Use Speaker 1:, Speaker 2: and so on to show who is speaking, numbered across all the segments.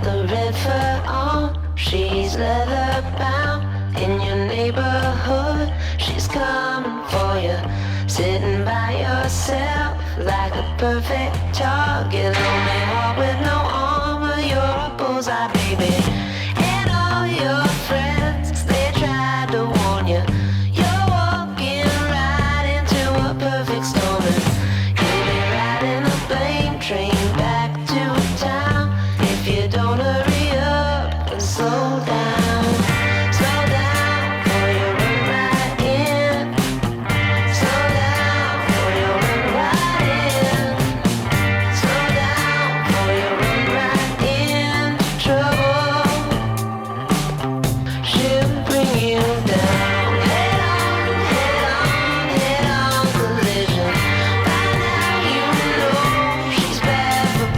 Speaker 1: got the river on, she's leather bound. In your neighborhood, she's coming for you. Sitting by yourself like a perfect target. Lonely heart with no armor, you're a bullseye, baby. And all your friends, they tried to warn you. You're walking right into a perfect storm. And you'll be riding a blame train back to town if you don't hurry up and slow down. Slow down or you'll run right in. Slow down or you'll run right in. Slow down or you'll run right into trouble. She'll bring you down. Head on, head on, head on collision. By now you know she's bad for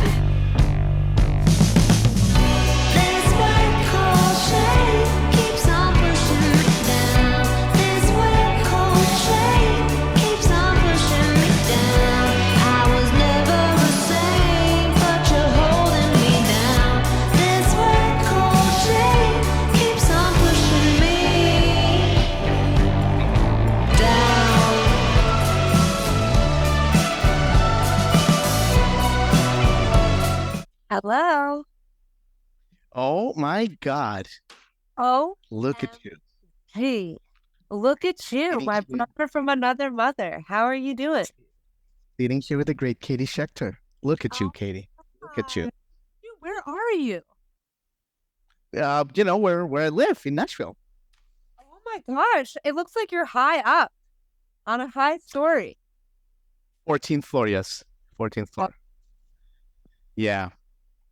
Speaker 2: This word called shame keeps on pushing me down. This word called shame keeps on pushing me down. I was never the same, but you're holding me down. This word called shame keeps on pushing me down.
Speaker 3: Hello.
Speaker 4: Oh my God.
Speaker 3: Oh,
Speaker 4: Look at you.
Speaker 3: hey, look at you,
Speaker 4: Sitting
Speaker 3: my
Speaker 4: here,
Speaker 3: brother from another mother. How are you doing?
Speaker 4: sitting here with the great Katie Schecter. Look at you,
Speaker 3: Oh,
Speaker 4: Katie. Look at you.
Speaker 3: Where are you?
Speaker 4: Where I live in Nashville.
Speaker 3: Oh my gosh, it looks like you're high up on a high story.
Speaker 4: 14th floor, yes. 14th floor. Yeah.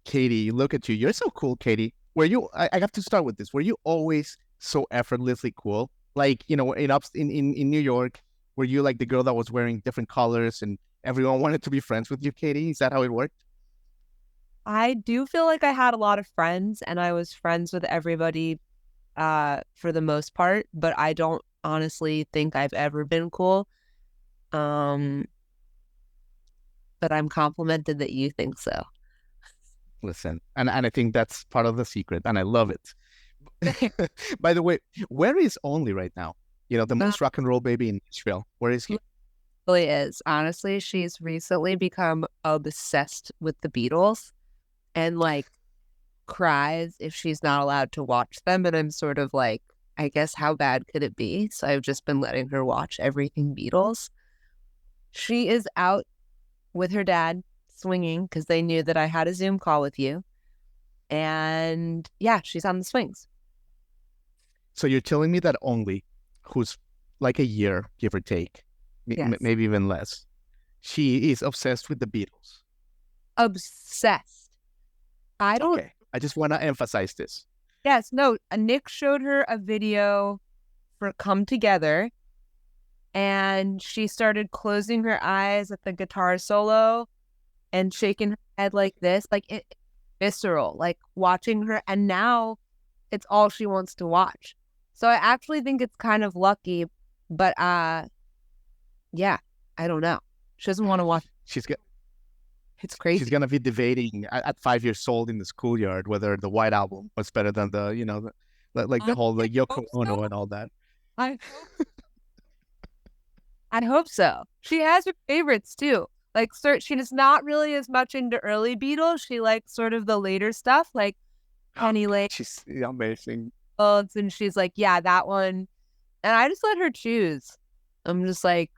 Speaker 4: Katie, look at you. You're so cool, Katie. I have to start with this. Were you always so effortlessly cool? Like, in New York, were you like the girl that was wearing different colors and everyone wanted to be friends with you, Katie? Is that how it worked?
Speaker 3: I do feel like I had a lot of friends and I was friends with everybody for the most part, but I don't honestly think I've ever been cool. Um, but I'm complimented that you think so.
Speaker 4: Listen, and I think that's part of the secret, and I love it. By the way, where is Only right now? The most rock and roll baby in Nashville. Where is he?
Speaker 3: Really is. Honestly, she's recently become obsessed with the Beatles and like cries if she's not allowed to watch them. And I'm sort of like, I guess how bad could it be? So I've just been letting her watch everything Beatles. She is out with her dad swinging because they knew that I had a Zoom call with you. And yeah, she's on the swings.
Speaker 4: So you're telling me that Only, who's like a year, give or take,
Speaker 3: Yes.
Speaker 4: maybe even less, she is obsessed with the Beatles.
Speaker 3: Obsessed. I don't.
Speaker 4: Okay, I just want to emphasize this.
Speaker 3: Yes, no. Nick showed her a video for Come Together, and she started closing her eyes at the guitar solo and shaking her head like this, like it visceral, like watching her. And now it's all she wants to watch. So I actually think it's kind of lucky, but yeah, I don't know. She doesn't want to watch.
Speaker 4: She's got.
Speaker 3: It's crazy.
Speaker 4: She's gonna be debating at 5 years old in the schoolyard whether the White Album was better than the whole like Yoko
Speaker 3: hope so.
Speaker 4: Ono and all that.
Speaker 3: I I hope so. She has her favorites too. Like, she's not really as much into early Beatles. She likes sort of the later stuff, like Penny Lane,
Speaker 4: She's amazing.
Speaker 3: and she's like, yeah, that one. And I just let her choose. I'm just like,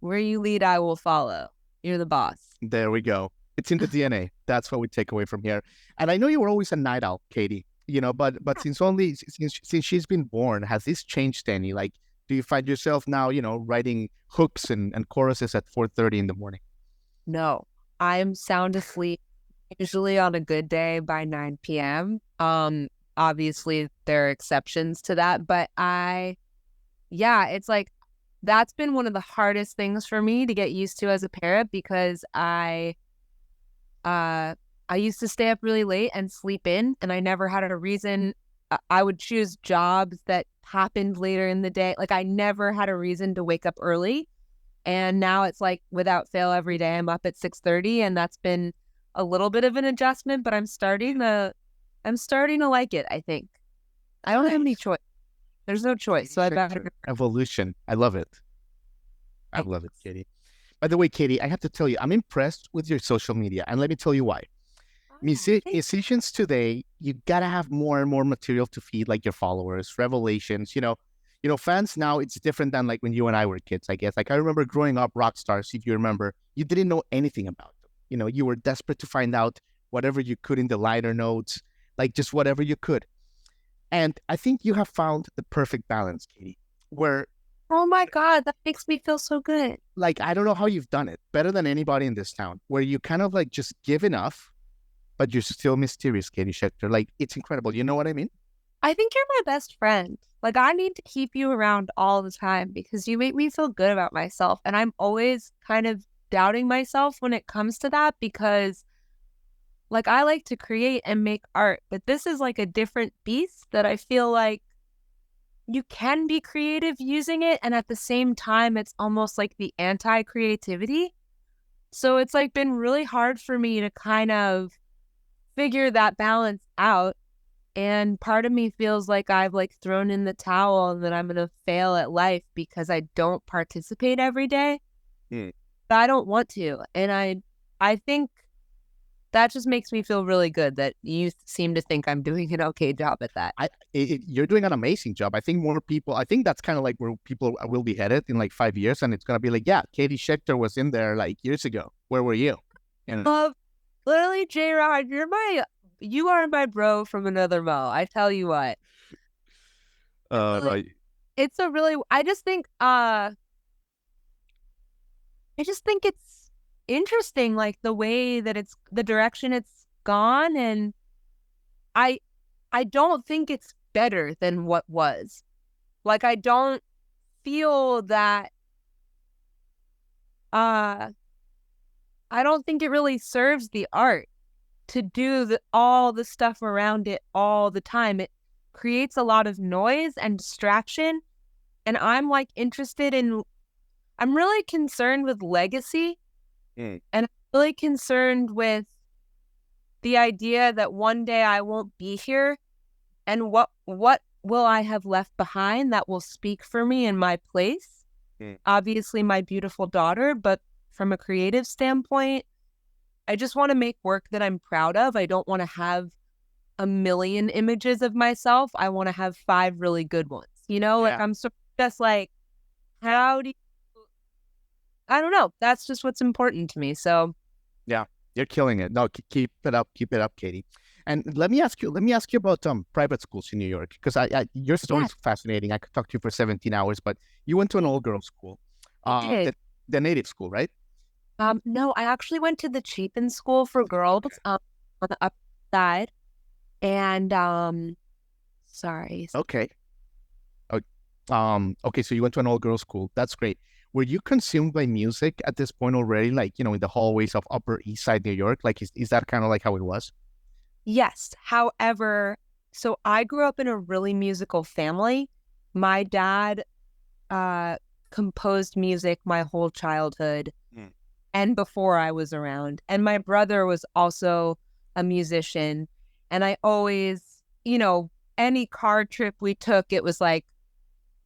Speaker 3: where you lead, I will follow. You're the boss.
Speaker 4: There we go. It's in the DNA. That's what we take away from here. And I know you were always a night owl, Katie. But since she's been born, has this changed any? Like, do you find yourself now, writing hooks and choruses at 4:30 in the morning?
Speaker 3: No, I'm sound asleep usually on a good day by 9 p.m. Obviously there are exceptions to that, but it's like that's been one of the hardest things for me to get used to as a parent because I used to stay up really late and sleep in, and I never had a reason. I would choose jobs that happened later in the day. Like I never had a reason to wake up early. And now it's like without fail every day I'm up at 6:30, and that's been a little bit of an adjustment, but I'm starting to like it, I think. I don't have any choice. There's no choice, so I better.
Speaker 4: Evolution. I love it. I love it, Katie. By the way, Katie, I have to tell you, I'm impressed with your social media, and let me tell you why. Musicians today, you gotta have more and more material to feed, like your followers, revelations. Fans now. It's different than like when you and I were kids. I guess. Like I remember growing up, rock stars. If you remember, you didn't know anything about them. You were desperate to find out whatever you could in the liner notes, like just whatever you could. And I think you have found the perfect balance, Katie, where
Speaker 3: Oh my God, that makes me feel so good.
Speaker 4: like I don't know how you've done it better than anybody in this town, where you kind of like just give enough, but you're still mysterious, Katie Schecter. Like it's incredible. You know what I mean?
Speaker 3: I think you're my best friend. Like, I need to keep you around all the time because you make me feel good about myself. And I'm always kind of doubting myself when it comes to that because, like, I like to create and make art, but this is like a different beast that I feel like you can be creative using it. And at the same time, it's almost like the anti-creativity. So it's like been really hard for me to kind of figure that balance out. And part of me feels like I've like thrown in the towel and that I'm going to fail at life because I don't participate every day.
Speaker 4: Mm.
Speaker 3: But I don't want to. And I think that just makes me feel really good that you seem to think I'm doing an okay job at that.
Speaker 4: You're doing an amazing job. I think more people, I think that's kind of like where people will be headed in like 5 years. And it's going to be like, yeah, Katie Schecter was in there like years ago. Where were you? And
Speaker 3: Literally, J-Rod, you are my bro from another mo. I tell you what.
Speaker 4: right.
Speaker 3: It's a really, I just think it's interesting, like the way that it's the direction it's gone, and I don't think it's better than what was. Like I don't feel that I don't think it really serves the art to do all the stuff around it all the time. It creates a lot of noise and distraction, and I'm like I'm really concerned with legacy.
Speaker 4: Mm.
Speaker 3: And I'm really concerned with the idea that one day I won't be here, and what will I have left behind that will speak for me in my place?
Speaker 4: Mm.
Speaker 3: Obviously, my beautiful daughter, but from a creative standpoint, I just want to make work that I'm proud of. I don't want to have a million images of myself. I want to have 5 really good ones. Like I'm sort of just like, how do you I don't know. That's just what's important to me. So
Speaker 4: yeah, you're killing it. No, keep it up, Katie. And let me ask you about private schools in New York, because your story is fascinating. I could talk to you for 17 hours, but you went to an all girls school, the native school, right?
Speaker 3: No, I actually went to the Chapin School for girls on the upper side, and sorry.
Speaker 4: Okay. Okay, so you went to an all girls school. That's great. Were you consumed by music at this point already, like, in the hallways of Upper East Side New York? Like, is that kind of like how it was?
Speaker 3: Yes. However, so I grew up in a really musical family. My dad composed music my whole childhood and before I was around. And my brother was also a musician. And I always, any car trip we took, it was like,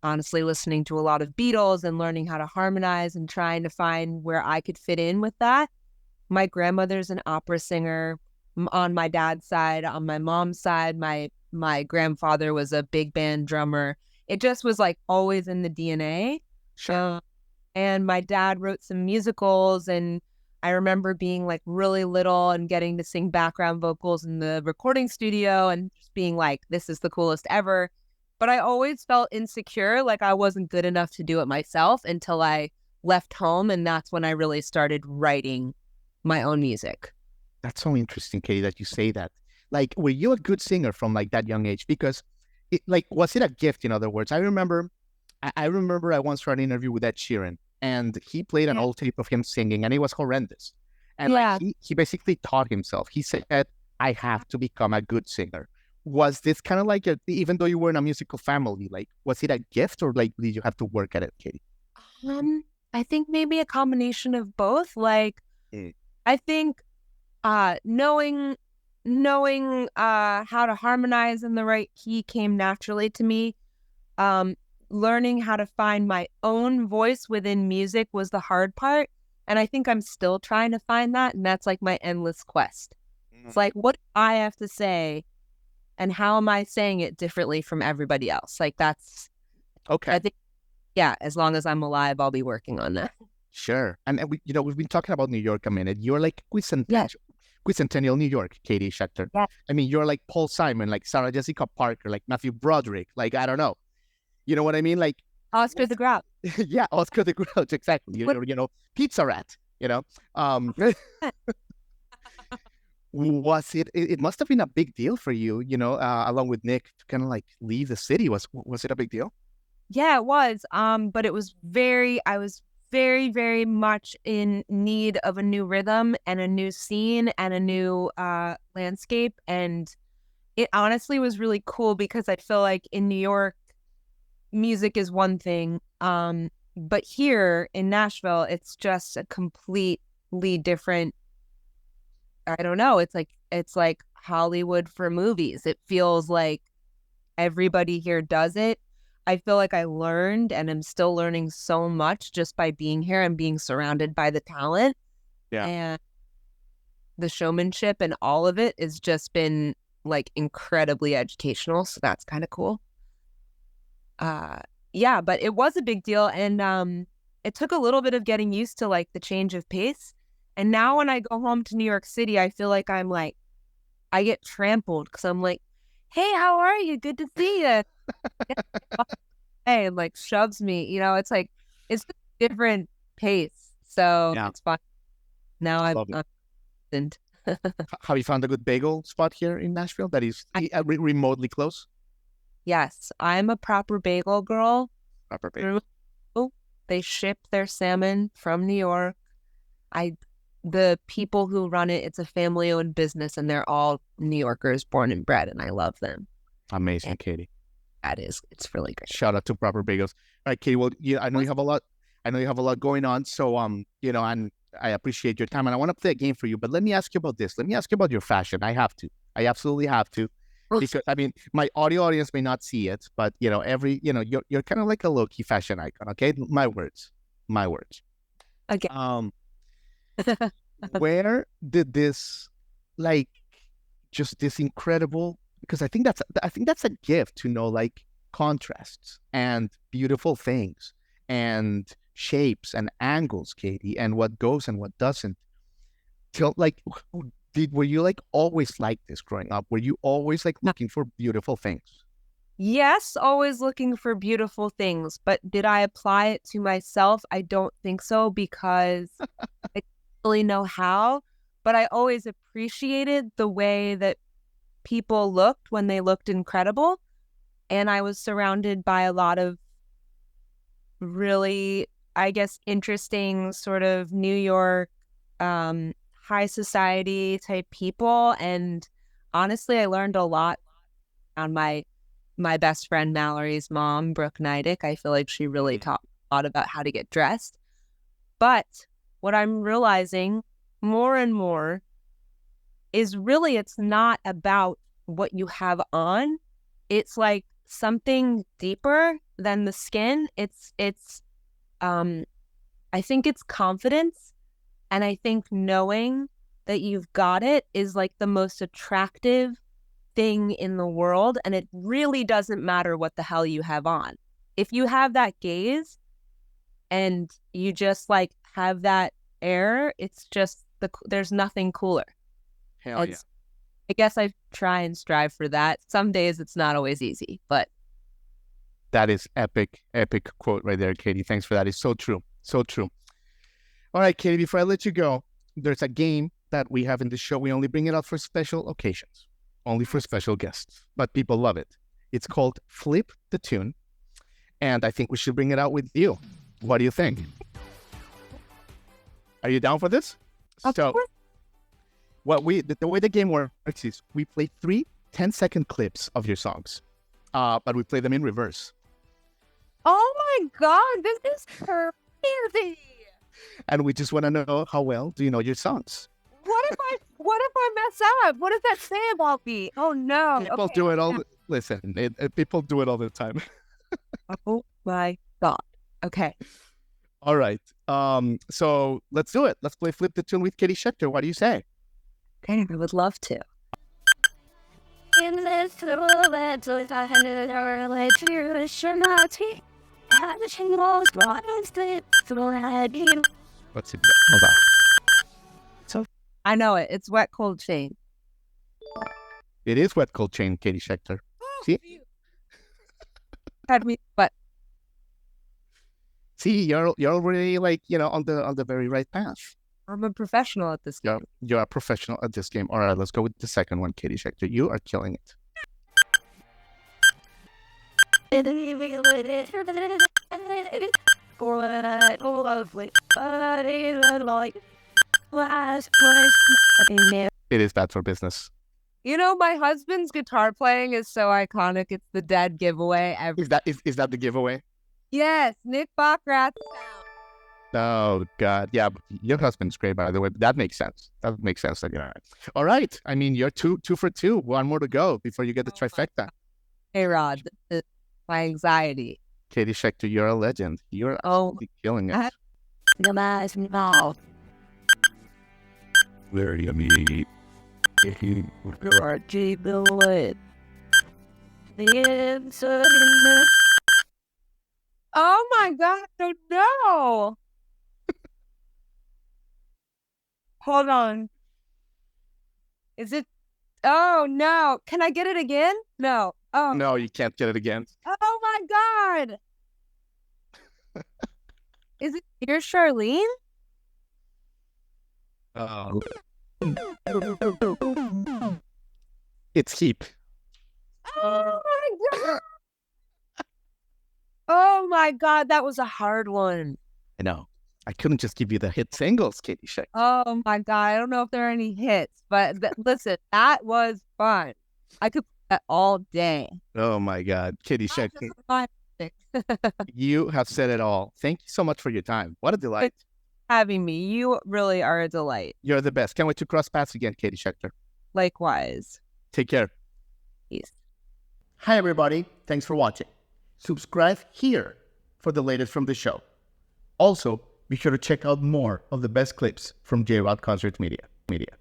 Speaker 3: honestly, listening to a lot of Beatles and learning how to harmonize and trying to find where I could fit in with that. My grandmother's an opera singer on my dad's side. On my mom's side, my grandfather was a big band drummer. It just was like always in the DNA.
Speaker 4: Sure.
Speaker 3: And my dad wrote some musicals, and I remember being like really little and getting to sing background vocals in the recording studio and just being like, this is the coolest ever. But I always felt insecure, like I wasn't good enough to do it myself until I left home. And that's when I really started writing my own music.
Speaker 4: That's so interesting, Katie, that you say that. Like, were you a good singer from like that young age? Because was it a gift, in other words? I remember I once heard an interview with Ed Sheeran, and he played an old tape of him singing, and it was horrendous. And like, he basically taught himself. He said, I have to become a good singer. Was this kind of like, even though you were in a musical family, like, was it a gift, or like, did you have to work at it, Katie?
Speaker 3: I think maybe a combination of both. Like, I think knowing how to harmonize in the right key came naturally to me. Learning how to find my own voice within music was the hard part. And I think I'm still trying to find that. And that's like my endless quest. It's like, what do I have to say? And how am I saying it differently from everybody else? Like that's,
Speaker 4: Okay.
Speaker 3: I think, yeah, as long as I'm alive, I'll be working on that.
Speaker 4: Sure. And we, we've been talking about New York a minute. You're like
Speaker 3: Yes.
Speaker 4: Quincentennial New York, Katie Schecter.
Speaker 3: Yeah.
Speaker 4: I mean, you're like Paul Simon, like Sarah Jessica Parker, like Matthew Broderick. Like, I don't know. You know what I mean? Like,
Speaker 3: Oscar the Grouch.
Speaker 4: yeah, Oscar the Grouch, exactly. Pizza Rat, was it must have been a big deal for you, along with Nick to kind of like leave the city. Was it a big deal?
Speaker 3: Yeah, it was. But I was very, very much in need of a new rhythm and a new scene and a new landscape. And it honestly was really cool because I feel like in New York, music is one thing. But here in Nashville, it's just a completely different, I don't know, it's like Hollywood for movies. It feels like everybody here does it. I feel like I learned and am still learning so much just by being here and being surrounded by the talent.
Speaker 4: Yeah.
Speaker 3: And the showmanship and all of it has just been like incredibly educational. So that's kind of cool. Yeah, but it was a big deal. And it took a little bit of getting used to like the change of pace. And now when I go home to New York City, I feel like I get trampled because I'm like, hey, how are you? Good to see you. Hey, and like shoves me, it's like, it's a different pace. So
Speaker 4: Yeah.
Speaker 3: it's fun. Now
Speaker 4: Love it.
Speaker 3: I'm
Speaker 4: Have you found a good bagel spot here in Nashville that is remotely close?
Speaker 3: Yes, I'm a proper bagel girl.
Speaker 4: Proper bagel.
Speaker 3: They ship their salmon from New York. The people who run it, it's a family-owned business, and they're all New Yorkers, born and bred, and I love them.
Speaker 4: Amazing, Katie.
Speaker 3: It's really great.
Speaker 4: Shout out to Proper Bagels. All right, Katie. Well, I know you have a lot. I know you have a lot going on. So, and I appreciate your time, and I want to play a game for you. But let me ask you about this. Let me ask you about your fashion. I have to. I absolutely have to. Because I mean, my audio audience may not see it, but you're kind of like a low-key fashion icon. Okay, my words.
Speaker 3: Okay.
Speaker 4: Where did this, like, just this incredible? Because I think that's a gift to know like contrasts and beautiful things and shapes and angles, Katie, and what goes and what doesn't. Were you like always like this growing up? Were you always like looking for beautiful things?
Speaker 3: Yes, always looking for beautiful things, but did I apply it to myself? I don't think so because I don't really know how, but I always appreciated the way that people looked when they looked incredible. And I was surrounded by a lot of really, I guess, interesting sort of New York, high society type people. And honestly, I learned a lot on my best friend Mallory's mom, Brooke Neidick. I feel like she really taught me a lot about how to get dressed. But what I'm realizing more and more is really it's not about what you have on. It's like something deeper than the skin. I think it's confidence. And I think knowing that you've got it is like the most attractive thing in the world. And it really doesn't matter what the hell you have on. If you have that gaze and you just like have that air, it's just there's nothing cooler.
Speaker 4: Hell yeah.
Speaker 3: I guess I try and strive for that. Some days it's not always easy, but
Speaker 4: that is epic quote right there, Katie. Thanks for that. It's so true. So true. All right, Katie, before I let you go, there's a game that we have in the show. We only bring it out for special occasions, only for special guests, but people love it. It's called Flip the Tune, and I think we should bring it out with you. What do you think? Are you down for this?
Speaker 3: Of course.
Speaker 4: The way the game works is we play 3 10-second clips of your songs, but we play them in reverse.
Speaker 3: Oh my God, this is crazy.
Speaker 4: And we just want to know how well do you know your songs.
Speaker 3: What what if I mess up? What does that say about me? Oh no.
Speaker 4: People
Speaker 3: Okay.
Speaker 4: do it all. Listen, people do it all the time.
Speaker 3: Oh my God. Okay.
Speaker 4: All right. So let's do it. Let's play Flip the Tune with Katie Schecter. What do you say?
Speaker 3: Okay, I would love to.
Speaker 2: In this little bed, so if I had it or let you sure not to. Had the shingles brought and slip, so I had you.
Speaker 4: Let's see. Hold on.
Speaker 3: I know it. It's Wet Cold Chain.
Speaker 4: It is Wet Cold Chain, Katie Schecter. See?
Speaker 3: Had me, but
Speaker 4: See, you're already like, on the very right path.
Speaker 3: I'm a professional at this game.
Speaker 4: You're a professional at this game. All right, let's go with the second one, Katie Schecter. You are killing it. It is bad for business.
Speaker 3: You know, my husband's guitar playing is so iconic. It's the dead giveaway.
Speaker 4: Is that the giveaway?
Speaker 3: Yes, Nick Bockrath.
Speaker 4: Oh God, yeah. But your husband's great, by the way. That makes sense. That makes sense. That you're all right. All right. I mean, you're two for two. One more to go before you get the trifecta.
Speaker 3: Hey, Rod, my anxiety.
Speaker 4: Katie Schecter, you're a legend. You're absolutely killing it. Very yummy.
Speaker 3: Oh my God, oh no. Hold on. Is it? Oh no. Can I get it again? No. Oh.
Speaker 4: No, you can't get it again.
Speaker 3: Oh my God. Is it Dear Charlene?
Speaker 4: Oh. It's Heap.
Speaker 3: Oh my God. Oh my God, that was a hard one.
Speaker 4: I know. I couldn't just give you the hit singles, Katie Schecter.
Speaker 3: Oh my God, I don't know if there are any hits, but listen, that was fun. I could play that all day.
Speaker 4: Oh my God, Katie Schecter,
Speaker 3: Fun.
Speaker 4: you have said it all. Thank you so much for your time. What a delight.
Speaker 3: Having me, you really are a delight.
Speaker 4: You're the best. Can't wait to cross paths again, Katie Schecter.
Speaker 3: Likewise.
Speaker 4: Take care.
Speaker 3: Peace.
Speaker 5: Hi, everybody. Thanks for watching. Subscribe here for the latest from the show. Also, be sure to check out more of the best clips from J-Rod Concert Media.